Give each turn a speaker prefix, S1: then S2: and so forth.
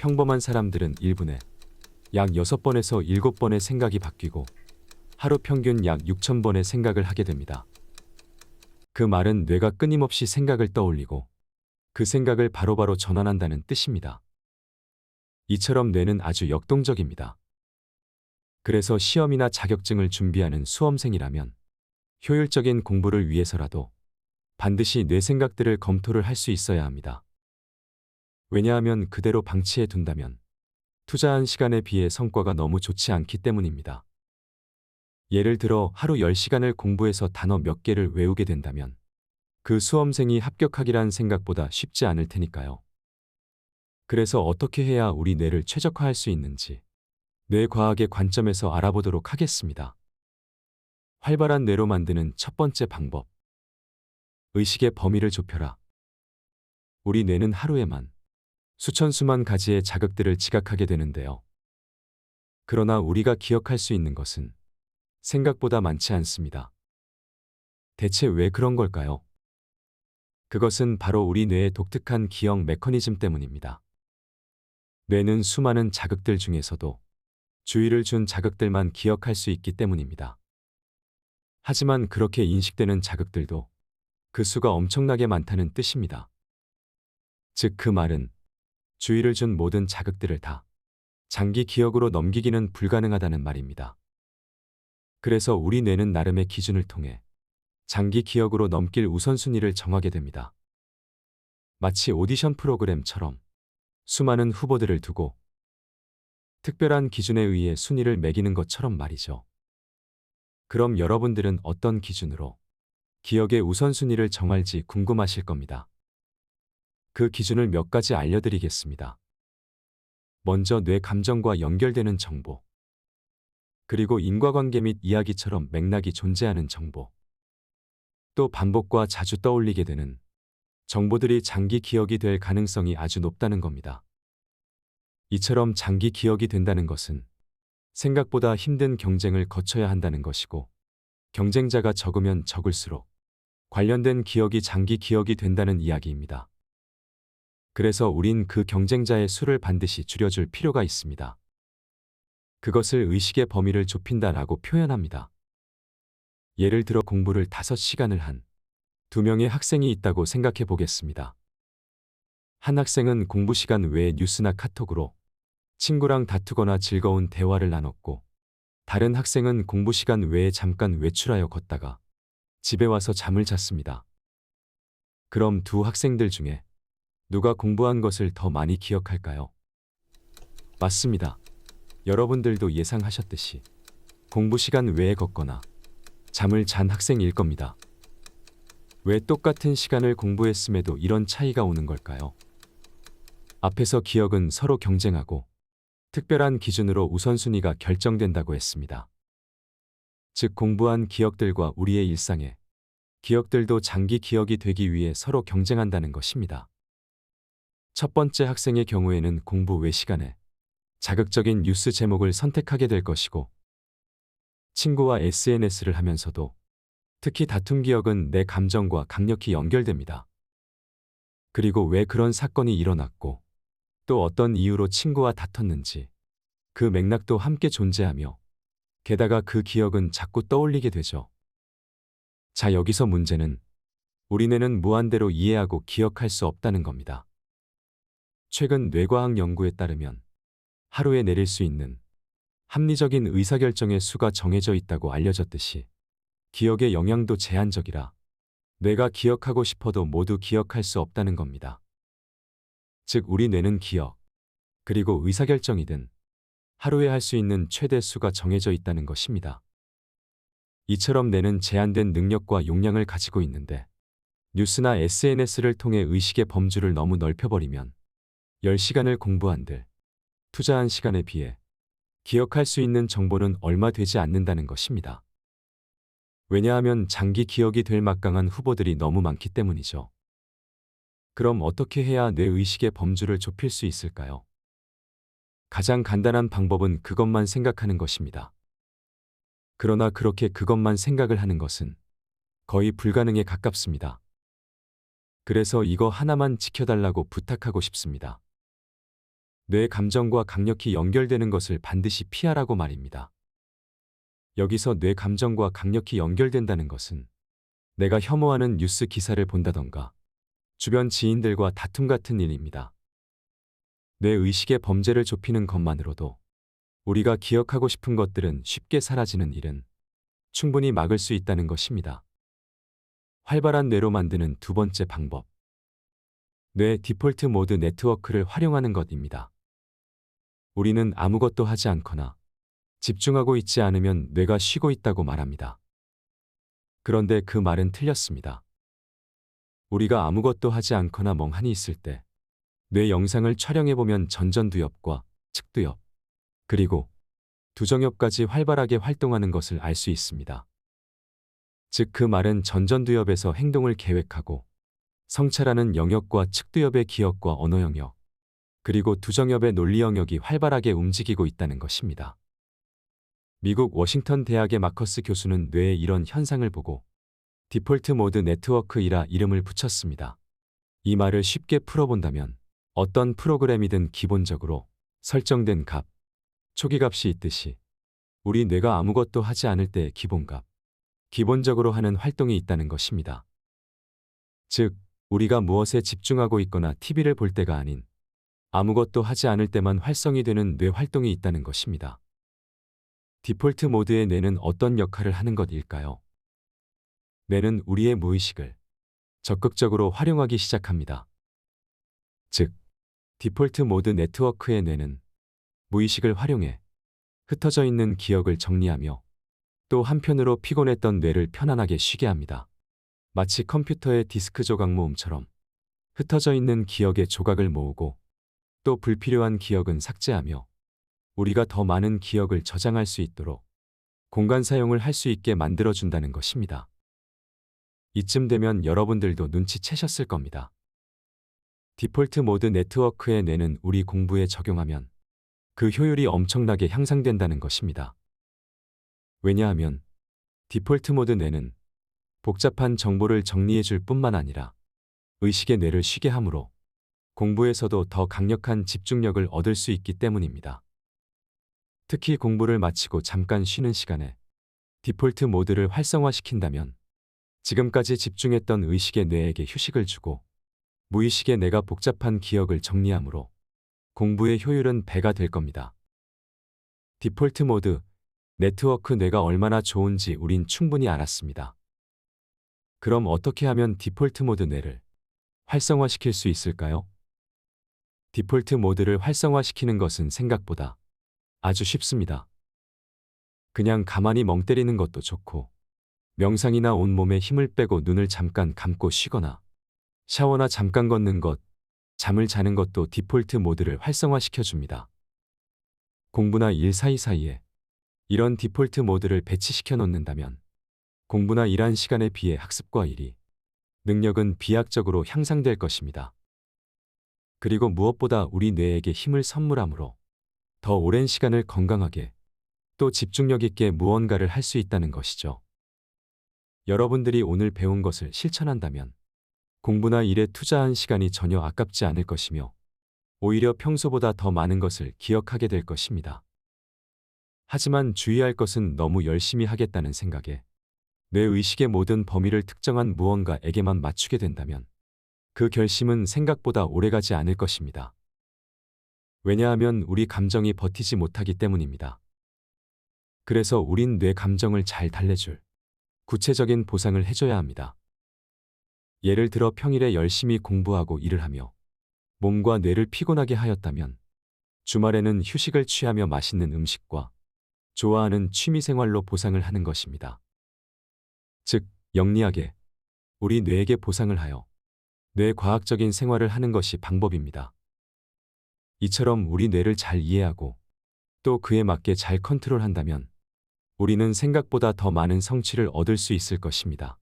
S1: 평범한 사람들은 1분에 약 6번에서 7번의 생각이 바뀌고 하루 평균 약 6,000번의 생각을 하게 됩니다. 그 말은 뇌가 끊임없이 생각을 떠올리고 그 생각을 바로바로 전환한다는 뜻입니다. 이처럼 뇌는 아주 역동적입니다. 그래서 시험이나 자격증을 준비하는 수험생이라면 효율적인 공부를 위해서라도 반드시 뇌 생각들을 검토를 할 수 있어야 합니다. 왜냐하면 그대로 방치해 둔다면 투자한 시간에 비해 성과가 너무 좋지 않기 때문입니다. 예를 들어 하루 10시간을 공부해서 단어 몇 개를 외우게 된다면 그 수험생이 합격하기란 생각보다 쉽지 않을 테니까요. 그래서 어떻게 해야 우리 뇌를 최적화할 수 있는지 뇌과학의 관점에서 알아보도록 하겠습니다. 활발한 뇌로 만드는 첫 번째 방법. 의식의 범위를 좁혀라. 우리 뇌는 하루에만 수천 수만 가지의 자극들을 지각하게 되는데요. 그러나 우리가 기억할 수 있는 것은 생각보다 많지 않습니다. 대체 왜 그런 걸까요? 그것은 바로 우리 뇌의 독특한 기억 메커니즘 때문입니다. 뇌는 수많은 자극들 중에서도 주의를 준 자극들만 기억할 수 있기 때문입니다. 하지만 그렇게 인식되는 자극들도 그 수가 엄청나게 많다는 뜻입니다. 즉 그 말은 주의를 준 모든 자극들을 다 장기 기억으로 넘기기는 불가능하다는 말입니다. 그래서 우리 뇌는 나름의 기준을 통해 장기 기억으로 넘길 우선순위를 정하게 됩니다. 마치 오디션 프로그램처럼 수많은 후보들을 두고 특별한 기준에 의해 순위를 매기는 것처럼 말이죠. 그럼 여러분들은 어떤 기준으로 기억의 우선순위를 정할지 궁금하실 겁니다. 그 기준을 몇 가지 알려드리겠습니다. 먼저 뇌 감정과 연결되는 정보, 그리고 인과관계 및 이야기처럼 맥락이 존재하는 정보, 또 반복과 자주 떠올리게 되는 정보들이 장기 기억이 될 가능성이 아주 높다는 겁니다. 이처럼 장기 기억이 된다는 것은 생각보다 힘든 경쟁을 거쳐야 한다는 것이고, 경쟁자가 적으면 적을수록 관련된 기억이 장기 기억이 된다는 이야기입니다. 그래서 우린 그 경쟁자의 수를 반드시 줄여줄 필요가 있습니다. 그것을 의식의 범위를 좁힌다라고 표현합니다. 예를 들어 공부를 5시간을 한 2명의 학생이 있다고 생각해 보겠습니다. 한 학생은 공부 시간 외에 뉴스나 카톡으로 친구랑 다투거나 즐거운 대화를 나눴고, 다른 학생은 공부 시간 외에 잠깐 외출하여 걷다가 집에 와서 잠을 잤습니다. 그럼 두 학생들 중에 누가 공부한 것을 더 많이 기억할까요? 맞습니다. 여러분들도 예상하셨듯이 공부 시간 외에 걷거나 잠을 잔 학생일 겁니다. 왜 똑같은 시간을 공부했음에도 이런 차이가 오는 걸까요? 앞에서 기억은 서로 경쟁하고 특별한 기준으로 우선순위가 결정된다고 했습니다. 즉 공부한 기억들과 우리의 일상의 기억들도 장기 기억이 되기 위해 서로 경쟁한다는 것입니다. 첫 번째 학생의 경우에는 공부 외 시간에 자극적인 뉴스 제목을 선택하게 될 것이고, 친구와 SNS를 하면서도 특히 다툰 기억은 내 감정과 강력히 연결됩니다. 그리고 왜 그런 사건이 일어났고 또 어떤 이유로 친구와 다퉜는지 그 맥락도 함께 존재하며, 게다가 그 기억은 자꾸 떠올리게 되죠. 자, 여기서 문제는 우리 뇌는 무한대로 이해하고 기억할 수 없다는 겁니다. 최근 뇌과학 연구에 따르면 하루에 내릴 수 있는 합리적인 의사결정의 수가 정해져 있다고 알려졌듯이 기억의 영향도 제한적이라 뇌가 기억하고 싶어도 모두 기억할 수 없다는 겁니다. 즉 우리 뇌는 기억, 그리고 의사결정이든 하루에 할 수 있는 최대 수가 정해져 있다는 것입니다. 이처럼 뇌는 제한된 능력과 용량을 가지고 있는데, 뉴스나 SNS를 통해 의식의 범주를 너무 넓혀버리면 10시간을 공부한들 투자한 시간에 비해 기억할 수 있는 정보는 얼마 되지 않는다는 것입니다. 왜냐하면 장기 기억이 될 막강한 후보들이 너무 많기 때문이죠. 그럼 어떻게 해야 뇌 의식의 범주를 좁힐 수 있을까요? 가장 간단한 방법은 그것만 생각하는 것입니다. 그러나 그렇게 그것만 생각을 하는 것은 거의 불가능에 가깝습니다. 그래서 이거 하나만 지켜달라고 부탁하고 싶습니다. 뇌 감정과 강력히 연결되는 것을 반드시 피하라고 말입니다. 여기서 뇌 감정과 강력히 연결된다는 것은 내가 혐오하는 뉴스 기사를 본다던가 주변 지인들과 다툼 같은 일입니다. 뇌 의식의 범죄를 좁히는 것만으로도 우리가 기억하고 싶은 것들은 쉽게 사라지는 일은 충분히 막을 수 있다는 것입니다. 활발한 뇌로 만드는 두 번째 방법. 뇌 디폴트 모드 네트워크를 활용하는 것입니다. 우리는 아무것도 하지 않거나 집중하고 있지 않으면 뇌가 쉬고 있다고 말합니다. 그런데 그 말은 틀렸습니다. 우리가 아무것도 하지 않거나 멍하니 있을 때 뇌 영상을 촬영해보면 전전두엽과 측두엽, 그리고 두정엽까지 활발하게 활동하는 것을 알 수 있습니다. 즉 그 말은 전전두엽에서 행동을 계획하고 성찰하는 영역과 측두엽의 기억과 언어 영역, 그리고 두정엽의 논리 영역이 활발하게 움직이고 있다는 것입니다. 미국 워싱턴 대학의 마커스 교수는 뇌의 이런 현상을 보고 디폴트 모드 네트워크이라 이름을 붙였습니다. 이 말을 쉽게 풀어본다면 어떤 프로그램이든 기본적으로 설정된 값, 초기값이 있듯이 우리 뇌가 아무것도 하지 않을 때의 기본값, 기본적으로 하는 활동이 있다는 것입니다. 즉, 우리가 무엇에 집중하고 있거나 TV를 볼 때가 아닌 아무것도 하지 않을 때만 활성이 되는 뇌 활동이 있다는 것입니다. 디폴트 모드의 뇌는 어떤 역할을 하는 것일까요? 뇌는 우리의 무의식을 적극적으로 활용하기 시작합니다. 즉, 디폴트 모드 네트워크의 뇌는 무의식을 활용해 흩어져 있는 기억을 정리하며 또 한편으로 피곤했던 뇌를 편안하게 쉬게 합니다. 마치 컴퓨터의 디스크 조각 모음처럼 흩어져 있는 기억의 조각을 모으고 또 불필요한 기억은 삭제하며 우리가 더 많은 기억을 저장할 수 있도록 공간 사용을 할 수 있게 만들어준다는 것입니다. 이쯤 되면 여러분들도 눈치채셨을 겁니다. 디폴트 모드 네트워크의 뇌는 우리 공부에 적용하면 그 효율이 엄청나게 향상된다는 것입니다. 왜냐하면 디폴트 모드 뇌는 복잡한 정보를 정리해 줄 뿐만 아니라 의식의 뇌를 쉬게 하므로 공부에서도 더 강력한 집중력을 얻을 수 있기 때문입니다. 특히 공부를 마치고 잠깐 쉬는 시간에 디폴트 모드를 활성화시킨다면 지금까지 집중했던 의식의 뇌에게 휴식을 주고 무의식의 뇌가 복잡한 기억을 정리하므로 공부의 효율은 배가 될 겁니다. 디폴트 모드 네트워크 뇌가 얼마나 좋은지 우린 충분히 알았습니다. 그럼 어떻게 하면 디폴트 모드 뇌를 활성화시킬 수 있을까요? 디폴트 모드를 활성화시키는 것은 생각보다 아주 쉽습니다. 그냥 가만히 멍 때리는 것도 좋고 명상이나 온몸에 힘을 빼고 눈을 잠깐 감고 쉬거나 샤워나 잠깐 걷는 것, 잠을 자는 것도 디폴트 모드를 활성화시켜 줍니다. 공부나 일 사이사이에 이런 디폴트 모드를 배치시켜 놓는다면 공부나 일한 시간에 비해 학습과 일이, 능력은 비약적으로 향상될 것입니다. 그리고 무엇보다 우리 뇌에게 힘을 선물하므로 더 오랜 시간을 건강하게 또 집중력 있게 무언가를 할 수 있다는 것이죠. 여러분들이 오늘 배운 것을 실천한다면 공부나 일에 투자한 시간이 전혀 아깝지 않을 것이며 오히려 평소보다 더 많은 것을 기억하게 될 것입니다. 하지만 주의할 것은 너무 열심히 하겠다는 생각에 뇌 의식의 모든 범위를 특정한 무언가에게만 맞추게 된다면 그 결심은 생각보다 오래가지 않을 것입니다. 왜냐하면 우리 감정이 버티지 못하기 때문입니다. 그래서 우린 뇌 감정을 잘 달래줄 구체적인 보상을 해줘야 합니다. 예를 들어 평일에 열심히 공부하고 일을 하며 몸과 뇌를 피곤하게 하였다면 주말에는 휴식을 취하며 맛있는 음식과 좋아하는 취미생활로 보상을 하는 것입니다. 즉, 영리하게 우리 뇌에게 보상을 하여 뇌과학적인 생활을 하는 것이 방법입니다. 이처럼 우리 뇌를 잘 이해하고 또 그에 맞게 잘 컨트롤한다면 우리는 생각보다 더 많은 성취를 얻을 수 있을 것입니다.